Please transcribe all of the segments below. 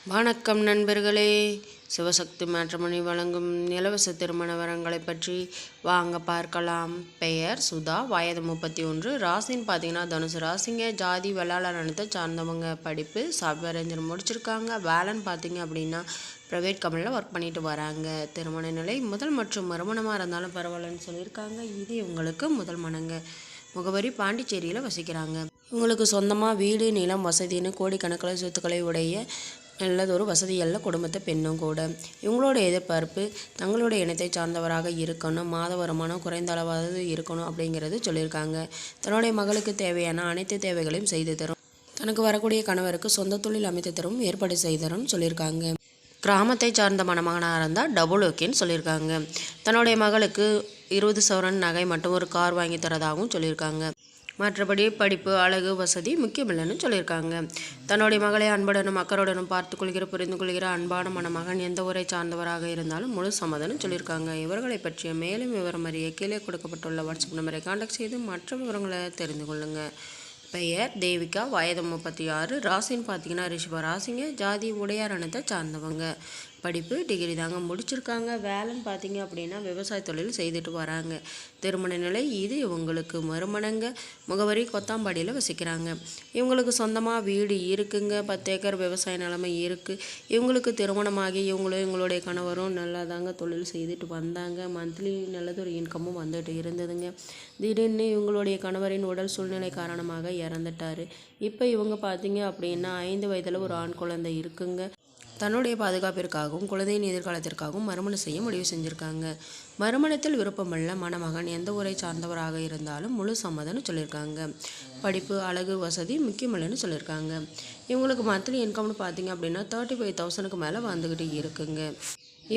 வணக்கம் நண்பர்களே. சிவசக்தி மேட்ரிமோனி வழங்கும் இலவச திருமண வரங்களை பற்றி வாங்க பார்க்கலாம். பெயர் சுதா, வயது 31, ராசின்னு பார்த்தீங்கன்னா தனுசு ராசிங்க. ஜாதி வெள்ளாள சார்ந்தவங்க. படிப்பு சாஃப்ட்வேர் இன்ஜினியர் முடிச்சிருக்காங்க. வேலைன்னு பார்த்தீங்க அப்படின்னா ப்ரைவேட் கம்பெனியில் ஒர்க் பண்ணிட்டு வராங்க. திருமண நிலை முதல் மற்றும் மறுமணமாக இருந்தாலும் பரவாயில்லன்னு சொல்லியிருக்காங்க. இது இவங்களுக்கு முதல் மனங்க. முகவரி பாண்டிச்சேரியில் வசிக்கிறாங்க. இவங்களுக்கு சொந்தமாக வீடு, நிலம், வசதின்னு கோடிக்கணக்கில் சொத்துக்களை உடைய நல்லதொரு வசதியல்ல குடும்பத்தை பெண்ணும் கூட. இவங்களோட எதிர்பார்ப்பு தங்களோட இனத்தை சார்ந்தவராக இருக்கணும், மாத வருமானம் குறைந்த அளவாவது இருக்கணும் அப்படிங்கிறது சொல்லியிருக்காங்க. தன்னுடைய மகளுக்கு தேவையான அனைத்து தேவைகளையும் செய்து தரும், தனக்கு வரக்கூடிய கணவருக்கு சொந்த தொழில் அமைத்து தரும் ஏற்பாடு செய்தரும்னு சொல்லியிருக்காங்க. கிராமத்தை சார்ந்த மணமகனாக இருந்தால் டபுள் ஓகேன்னு சொல்லியிருக்காங்க. தன்னுடைய மகளுக்கு 20 சவரன் நகை மட்டும் ஒரு கார் வாங்கி தரதாகவும் சொல்லியிருக்காங்க. மற்றபடி படிப்பு, அழகு, வசதி முக்கியமில்லைன்னு சொல்லியிருக்காங்க. தன்னுடைய மகளை அன்புடனும் அக்கறையுடனும் பார்த்து கொள்கிற, புரிந்து கொள்கிற அன்பான மணமகன் எந்த ஊரை சார்ந்தவராக இருந்தாலும் முழு சம்மதம்னு சொல்லியிருக்காங்க. இவர்களை பற்றிய மேலும் விவரம் அறிய கீழே கொடுக்கப்பட்டுள்ள வாட்ஸ்அப் நம்பரை கான்டாக்ட் செய்து மற்ற விவரங்களை தெரிந்து கொள்ளுங்கள். பெயர் தேவிகா, வயது 36, ராசின்னு பார்த்தீங்கன்னா ரிஷப ராசிங்க. ஜாதி உடையார் இனத்தை சார்ந்தவங்க. படிப்பு டிகிரி தாங்க முடிச்சிருக்காங்க. வேலைன்னு பார்த்தீங்க அப்படின்னா விவசாய தொழில் செய்துட்டு வராங்க. திருமண நிலை இது இவங்களுக்கு மறுமணங்க. முகவரி கொத்தாம்பாடியில் வசிக்கிறாங்க. இவங்களுக்கு சொந்தமாக வீடு இருக்குங்க. 10 ஏக்கர் விவசாய நிலைமை இருக்குது. இவங்களுக்கு திருமணமாகி இவங்களும் இவங்களுடைய கணவரும் நல்லா தாங்க தொழில் செய்துட்டு வந்தாங்க. மந்த்லி நல்லதொரு இன்கமும் வந்துட்டு இருந்ததுங்க. திடீர்னு இவங்களுடைய கணவரின் உடல் சூழ்நிலை காரணமாக இறந்துட்டார். இப்போ இவங்க பார்த்தீங்க அப்படின்னா 5 வயதில் ஒரு ஆண் குழந்தை இருக்குங்க. தன்னுடைய பாதுகாப்பிற்காகவும் குழந்தையின் எதிர்காலத்திற்காகவும் மறுமணம் செய்ய முடிவு செஞ்சுருக்காங்க. மறுமணத்தில் விருப்பமுள்ள மணமகன் எந்த ஊரை சார்ந்தவராக இருந்தாலும் முழு சம்மதம்னு சொல்லியிருக்காங்க. படிப்பு, அழகு, வசதி முக்கியமில்லைன்னு சொல்லியிருக்காங்க. இவங்களுக்கு மந்த்லி இன்கம்னு பார்த்தீங்க அப்படின்னா 35,000க்கு மேலே வந்துக்கிட்டு இருக்குங்க.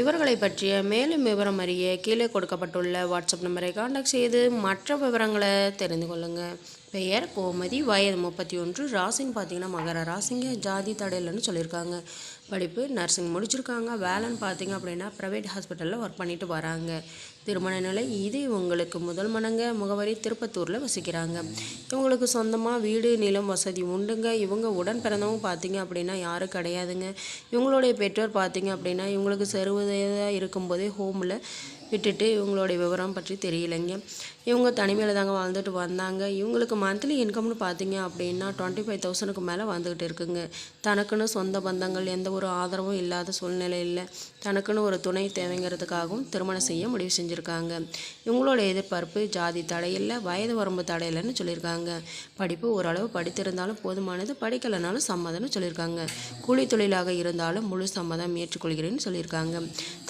இவர்களை பற்றிய மேலும் விவரம் அறிய கீழே கொடுக்கப்பட்டுள்ள வாட்ஸ்அப் நம்பரை கான்டாக்ட் செய்து மற்ற விவரங்களை தெரிந்து கொள்ளுங்கள். பெயர் கோமதி, வயது 31, ராசின்னு பார்த்தீங்கன்னா மகர ராசிங்க. ஜாதி தடையில்னு சொல்லியிருக்காங்க. படிப்பு நர்சிங் முடிச்சிருக்காங்க. வேலைன்னு பார்த்தீங்க அப்படின்னா ப்ரைவேட் ஹாஸ்பிட்டலில் ஒர்க் பண்ணிட்டு வராங்க. திருமண நிலை இது இவங்களுக்கு முதல் மனங்க. முகவரி திருப்பத்தூரில் வசிக்கிறாங்க. இவங்களுக்கு சொந்தமாக வீடு, நிலம், வசதி உண்டுங்க. இவங்க உடன் பிறந்தவங்க பார்த்தீங்க அப்படின்னா யாரும் கிடையாதுங்க. இவங்களுடைய பெற்றோர் பார்த்தீங்க அப்படின்னா இவங்களுக்கு சிறுவயதாக இருக்கும்போதே ஹோமில் விட்டுட்டு இவங்களுடைய விவரம் பற்றி தெரியலைங்க. இவங்க தனிமையில் தாங்க வாழ்ந்துட்டு வந்தாங்க. இவங்களுக்கு மந்த்லி இன்கம்னு பார்த்தீங்க அப்படின்னா 25,000க்கு மேலே வந்துக்கிட்டு இருக்குங்க. தனக்குன்னு சொந்த பந்தங்கள் எந்த ஒரு ஆதரவும் இல்லாத சூழ்நிலையில் தனக்குன்னு ஒரு துணை தேவைங்கிறதுக்காகவும் திருமணம் செய்ய முடிவு செஞ்சுருக்காங்க. இவங்களோட எதிர்பார்ப்பு ஜாதி தடையில்லை, வயது வரம்பு தடையில்லைன்னு சொல்லியிருக்காங்க. படிப்பு ஓரளவு படித்திருந்தாலும் போதுமானது, படிக்கலைனாலும் சம்மதம்னு சொல்லியிருக்காங்க. கூலி தொழிலாக இருந்தாலும் முழு சம்மதம் ஏற்றுக்கொள்கிறேன்னு சொல்லியிருக்காங்க.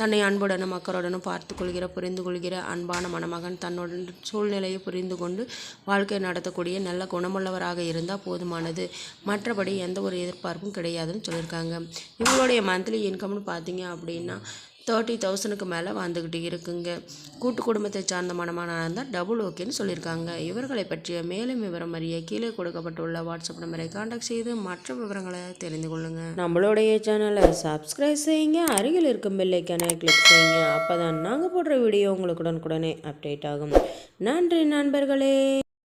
தன்னை அன்புடனும் அக்கறையுடனும் பார்த்து புரிந்து கொள்கிற அன்பான மணமகன் தன்னோட சூழ்நிலையை புரிந்து கொண்டு வாழ்க்கை நடத்தக்கூடிய நல்ல குணமுள்ளவராக இருந்தால் போதுமானது, மற்றபடி எந்த ஒரு எதிர்பார்ப்பும் கிடையாதுன்னு சொல்லியிருக்காங்க. இவங்களுடைய மந்த்லி இன்கம்னு பார்த்தீங்க அப்படின்னா 30,000க்கு மேலே வந்துக்கிட்டு இருக்குங்க. கூட்டு குடும்பத்தை சார்ந்த மணமகனாக இருந்தால் டபுள் ஓகேன்னு சொல்லியிருக்காங்க. இவர்களை பற்றிய மேலும் விவரம் அறிய கீழே கொடுக்கப்பட்டுள்ள வாட்ஸ்அப் நம்பரை கான்டாக்ட் செய்து மற்ற விவரங்களை தெரிந்து கொள்ளுங்கள். நம்மளுடைய சேனலை சப்ஸ்கிரைப் செய்யுங்க, அருகில் இருக்கும் பெல் ஐக்கானை கிளிக் செய்யுங்க. அப்போ தான் நாங்கள் போடுற வீடியோ உங்களுக்கு உடனுக்குடனே அப்டேட் ஆகும். நன்றி நண்பர்களே.